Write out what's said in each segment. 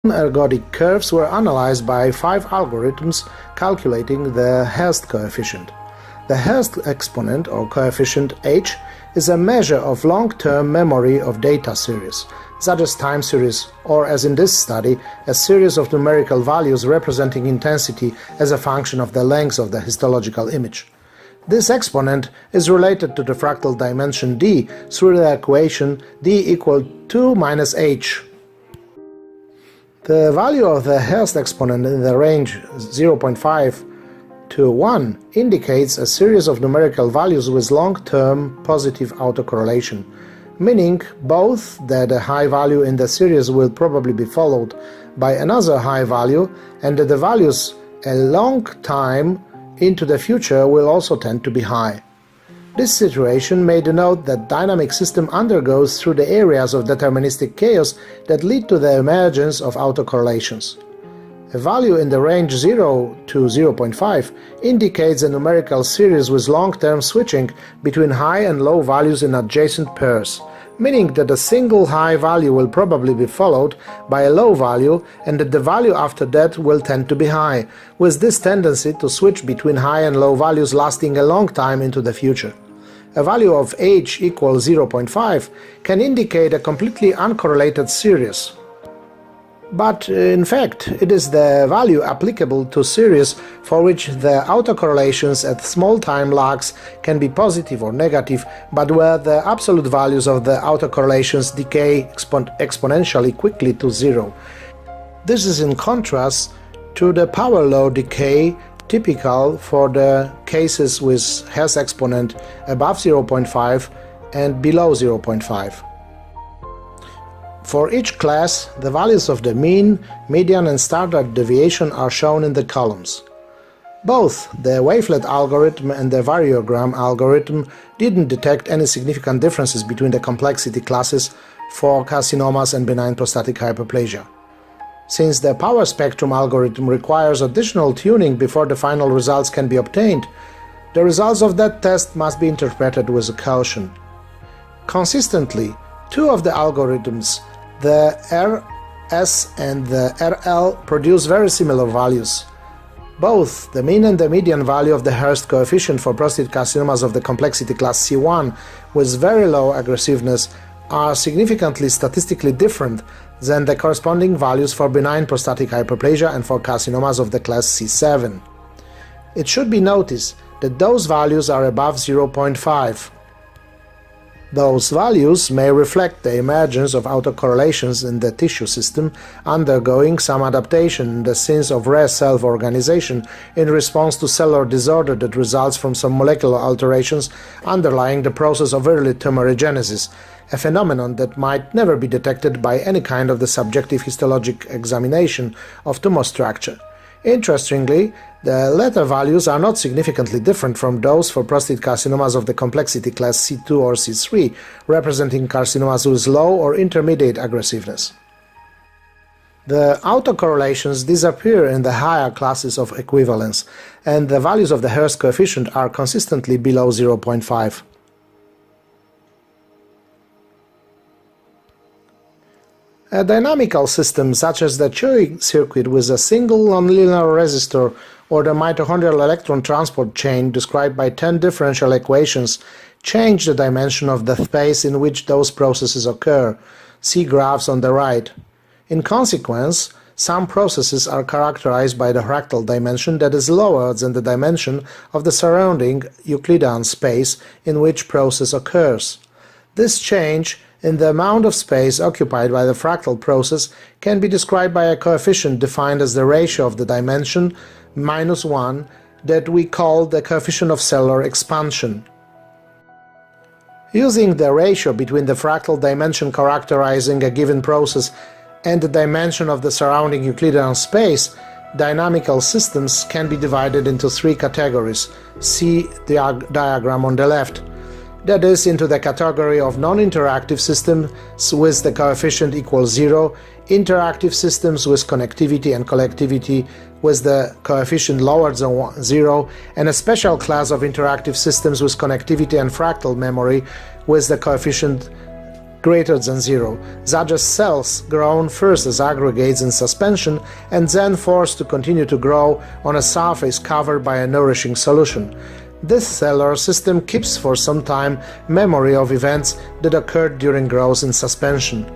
ergodic curves were analyzed by 5 algorithms calculating the Hurst coefficient. The Hurst exponent, or coefficient h, is a measure of long-term memory of data series, such as time series, or as in this study, a series of numerical values representing intensity as a function of the length of the histological image. This exponent is related to the fractal dimension d through the equation d equal 2 minus h. The value of the Hurst exponent in the range 0.5 to 1 indicates a series of numerical values with long-term positive autocorrelation, meaning both that a high value in the series will probably be followed by another high value and that the values a long time into the future will also tend to be high. This situation may denote that dynamic system undergoes through the areas of deterministic chaos that lead to the emergence of autocorrelations. A value in the range 0 to 0.5 indicates a numerical series with long-term switching between high and low values in adjacent pairs, meaning that a single high value will probably be followed by a low value and that the value after that will tend to be high, with this tendency to switch between high and low values lasting a long time into the future. A value of h equals 0.5 can indicate a completely uncorrelated series. But in fact, it is the value applicable to series for which the autocorrelations at small time lags can be positive or negative, but where the absolute values of the autocorrelations decay exponentially quickly to zero. This is in contrast to the power law decay typical for the cases with Hurst exponent above 0.5 and below 0.5. For each class, the values of the mean, median and standard deviation are shown in the columns. Both the wavelet algorithm and the variogram algorithm didn't detect any significant differences between the complexity classes for carcinomas and benign prostatic hyperplasia. Since the power spectrum algorithm requires additional tuning before the final results can be obtained, the results of that test must be interpreted with caution. Consistently, two of the algorithms, the RS and the RL, produce very similar values. Both the mean and the median value of the Hurst coefficient for prostate carcinomas of the complexity class C1 with very low aggressiveness are significantly statistically different than the corresponding values for benign prostatic hyperplasia and for carcinomas of the class C7. It should be noticed that those values are above 0.5. Those values may reflect the emergence of autocorrelations in the tissue system undergoing some adaptation in the sense of rare self-organization in response to cellular disorder that results from some molecular alterations underlying the process of early tumorigenesis, a phenomenon that might never be detected by any kind of the subjective histologic examination of tumor structure. Interestingly, the latter values are not significantly different from those for prostate carcinomas of the complexity class C2 or C3, representing carcinomas with low or intermediate aggressiveness. The autocorrelations disappear in the higher classes of equivalence, and the values of the Hurst coefficient are consistently below 0.5. A dynamical system such as the Chewing circuit with a single nonlinear resistor or the mitochondrial electron transport chain described by 10 differential equations change the dimension of the space in which those processes occur. See graphs on the right. In consequence, some processes are characterized by the fractal dimension that is lower than the dimension of the surrounding Euclidean space in which process occurs. This change in the amount of space occupied by the fractal process can be described by a coefficient defined as the ratio of the dimension minus 1 that we call the coefficient of cellular expansion. Using the ratio between the fractal dimension characterizing a given process and the dimension of the surrounding Euclidean space, dynamical systems can be divided into 3 categories. See the diagram on the left. That is, into the category of non-interactive systems with the coefficient equals 0, interactive systems with connectivity and collectivity with the coefficient lower than 0, and a special class of interactive systems with connectivity and fractal memory with the coefficient greater than 0, such as cells grown first as aggregates in suspension and then forced to continue to grow on a surface covered by a nourishing solution. This cellular system keeps for some time memory of events that occurred during growth in suspension.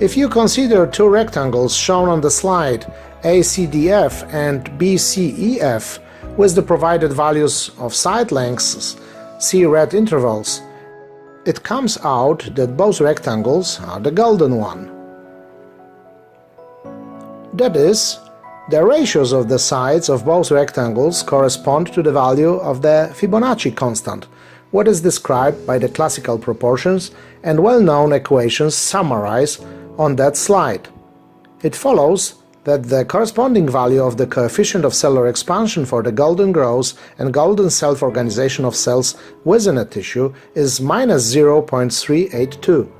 If you consider two rectangles shown on the slide, ACDF and BCEF, with the provided values of side lengths, see red intervals, it comes out that both rectangles are the golden one. That is, the ratios of the sides of both rectangles correspond to the value of the Fibonacci constant, what is described by the classical proportions and well-known equations summarized on that slide. It follows that the corresponding value of the coefficient of cellular expansion for the golden growth and golden self-organization of cells within a tissue is minus 0.382.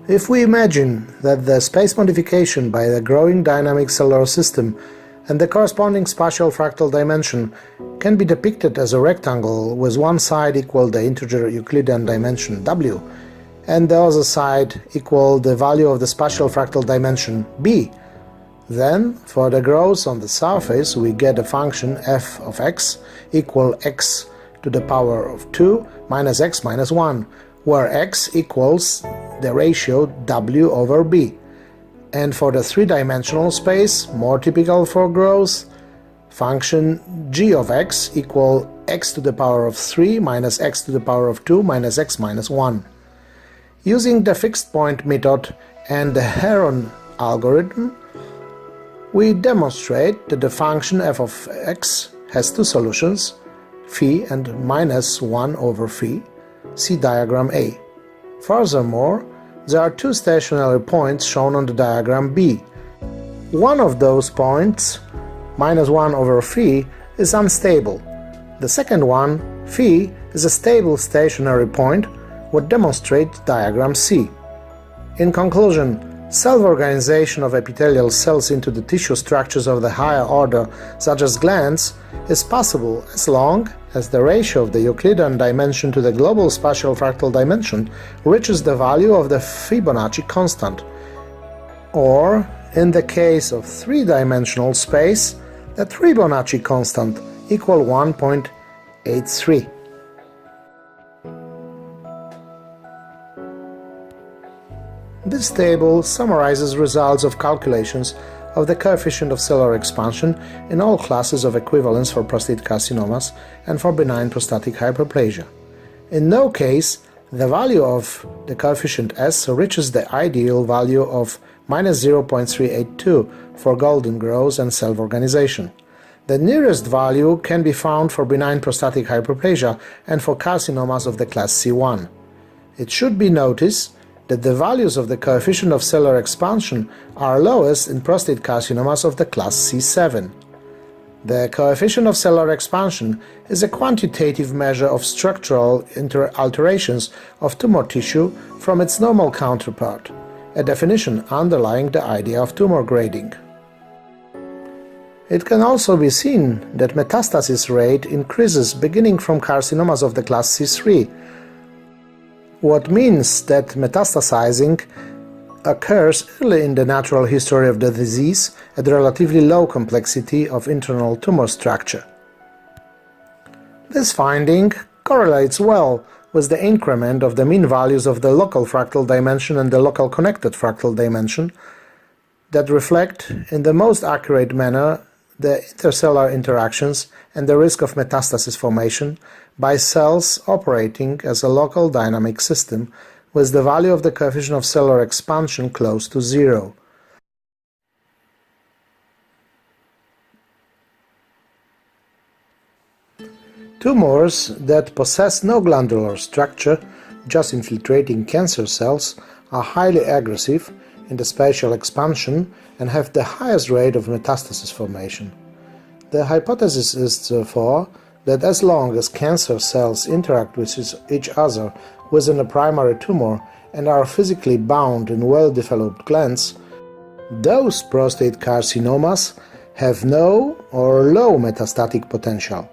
If we imagine that the space modification by the growing dynamic cellular system and the corresponding spatial fractal dimension can be depicted as a rectangle with one side equal the integer Euclidean dimension w, and the other side equal the value of the spatial fractal dimension b, then for the growth on the surface we get a function f of x equal x to the power of 2 minus x minus 1, where x equals the ratio w over b. And for the three-dimensional space, more typical for growth, function g of x equal x to the power of 3 minus x to the power of 2 minus x minus 1. Using the fixed point method and the Heron algorithm, we demonstrate that the function f of x has two solutions, phi and minus 1 over phi. See diagram A. Furthermore, there are two stationary points shown on the diagram B. One of those points, minus 1 over phi, is unstable. The second one, phi, is a stable stationary point, what demonstrates diagram C. In conclusion, self-organization of epithelial cells into the tissue structures of the higher order, such as glands, is possible as long as the ratio of the Euclidean dimension to the global spatial fractal dimension reaches the value of the Fibonacci constant, or, in the case of three-dimensional space, the Fibonacci constant equal 1.83. This table summarizes results of calculations of the coefficient of cellular expansion in all classes of equivalence for prostate carcinomas and for benign prostatic hyperplasia. In no case, the value of the coefficient S reaches the ideal value of minus 0.382 for golden growth and self-organization. The nearest value can be found for benign prostatic hyperplasia and for carcinomas of the class C1. It should be noticed that the values of the coefficient of cellular expansion are lowest in prostate carcinomas of the class C7. The coefficient of cellular expansion is a quantitative measure of structural alterations of tumor tissue from its normal counterpart, a definition underlying the idea of tumor grading. It can also be seen that metastasis rate increases beginning from carcinomas of the class C3, what means that metastasizing occurs early in the natural history of the disease at relatively low complexity of internal tumor structure. This finding correlates well with the increment of the mean values of the local fractal dimension and the local connected fractal dimension that reflect in the most accurate manner the intercellular interactions and the risk of metastasis formation by cells operating as a local dynamic system with the value of the coefficient of cellular expansion close to 0. Tumors that possess no glandular structure, just infiltrating cancer cells, are highly aggressive in the spatial expansion and have the highest rate of metastasis formation. The hypothesis is therefore that as long as cancer cells interact with each other within a primary tumor and are physically bound in well-developed glands, those prostate carcinomas have no or low metastatic potential.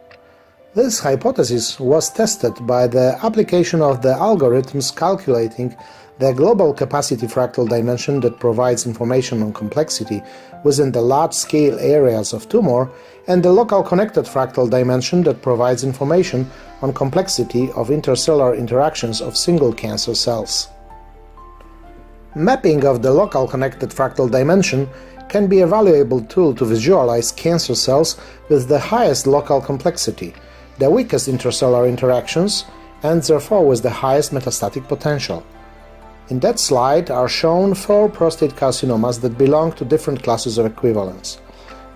This hypothesis was tested by the application of the algorithms calculating the global capacity fractal dimension that provides information on complexity within the large-scale areas of tumor and the local connected fractal dimension that provides information on complexity of intercellular interactions of single cancer cells. Mapping of the local connected fractal dimension can be a valuable tool to visualize cancer cells with the highest local complexity, the weakest intercellular interactions, and therefore with the highest metastatic potential. In that slide are shown 4 prostate carcinomas that belong to different classes of equivalence.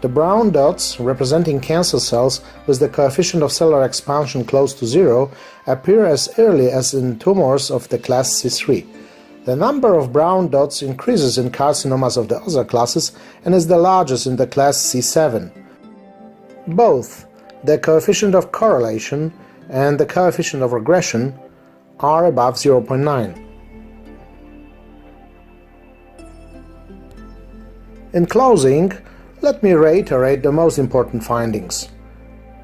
The brown dots, representing cancer cells with the coefficient of cellular expansion close to 0, appear as early as in tumors of the class C3. The number of brown dots increases in carcinomas of the other classes and is the largest in the class C7. Both the coefficient of correlation and the coefficient of regression are above 0.9. In closing, let me reiterate the most important findings.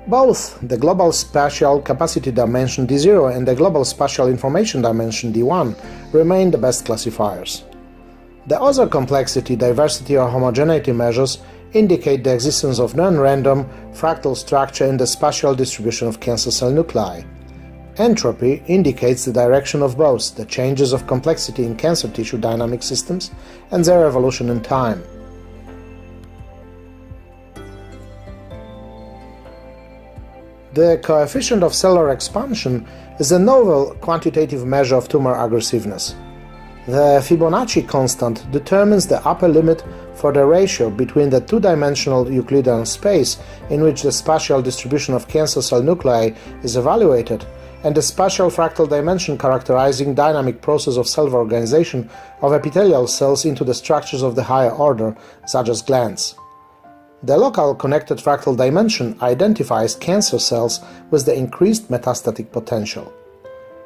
Both the global spatial capacity dimension D0 and the global spatial information dimension D1 remain the best classifiers. The other complexity, diversity or homogeneity measures indicate the existence of non-random fractal structure in the spatial distribution of cancer cell nuclei. Entropy indicates the direction of both the changes of complexity in cancer tissue dynamic systems and their evolution in time. The coefficient of cellular expansion is a novel quantitative measure of tumor aggressiveness. The Fibonacci constant determines the upper limit for the ratio between the two-dimensional Euclidean space in which the spatial distribution of cancer cell nuclei is evaluated and the spatial fractal dimension characterizing dynamic process of self-organization of epithelial cells into the structures of the higher order, such as glands. The local connected fractal dimension identifies cancer cells with the increased metastatic potential.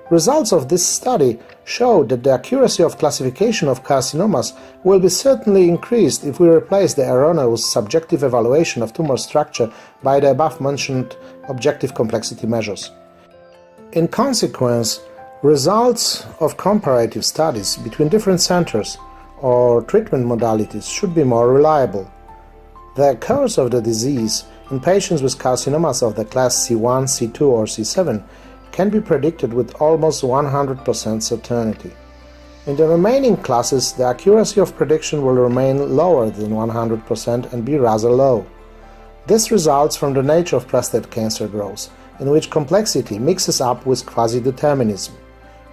Results of this study show that the accuracy of classification of carcinomas will be certainly increased if we replace the erroneous subjective evaluation of tumor structure by the above-mentioned objective complexity measures. In consequence, results of comparative studies between different centers or treatment modalities should be more reliable. The course of the disease in patients with carcinomas of the class C1, C2 or C7 can be predicted with almost 100% certainty. In the remaining classes, the accuracy of prediction will remain lower than 100% and be rather low. This results from the nature of prostate cancer growth, in which complexity mixes up with quasi-determinism.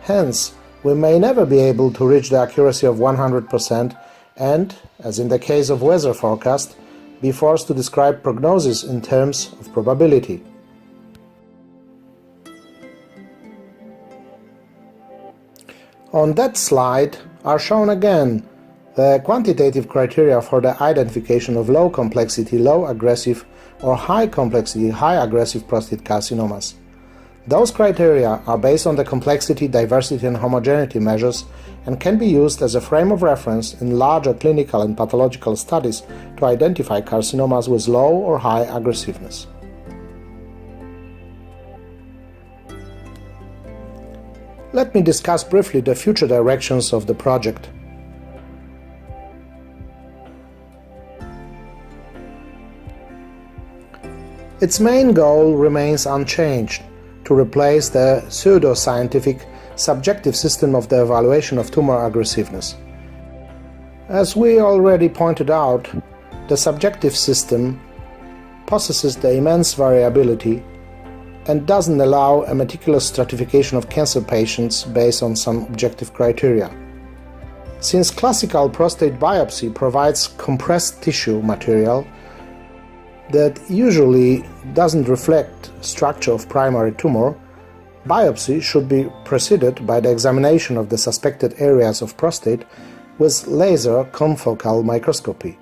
Hence, we may never be able to reach the accuracy of 100% and, as in the case of weather forecast, be forced to describe prognosis in terms of probability. On that slide are shown again the quantitative criteria for the identification of low complexity, low aggressive or high complexity, high aggressive prostate carcinomas. Those criteria are based on the complexity, diversity and homogeneity measures and can be used as a frame of reference in larger clinical and pathological studies to identify carcinomas with low or high aggressiveness. Let me discuss briefly the future directions of the project. Its main goal remains unchanged: to replace the pseudo-scientific subjective system of the evaluation of tumor aggressiveness. As we already pointed out, the subjective system possesses the immense variability and doesn't allow a meticulous stratification of cancer patients based on some objective criteria. Since classical prostate biopsy provides compressed tissue material that usually doesn't reflect structure of primary tumor, biopsy should be preceded by the examination of the suspected areas of prostate with laser confocal microscopy.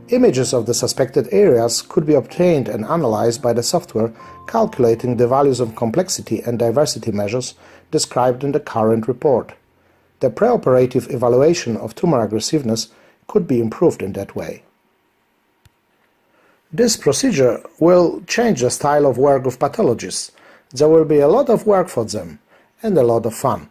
Images of the suspected areas could be obtained and analyzed by the software calculating the values of complexity and diversity measures described in the current report. The preoperative evaluation of tumor aggressiveness could be improved in that way. This procedure will change the style of work of pathologists. There will be a lot of work for them and a lot of fun.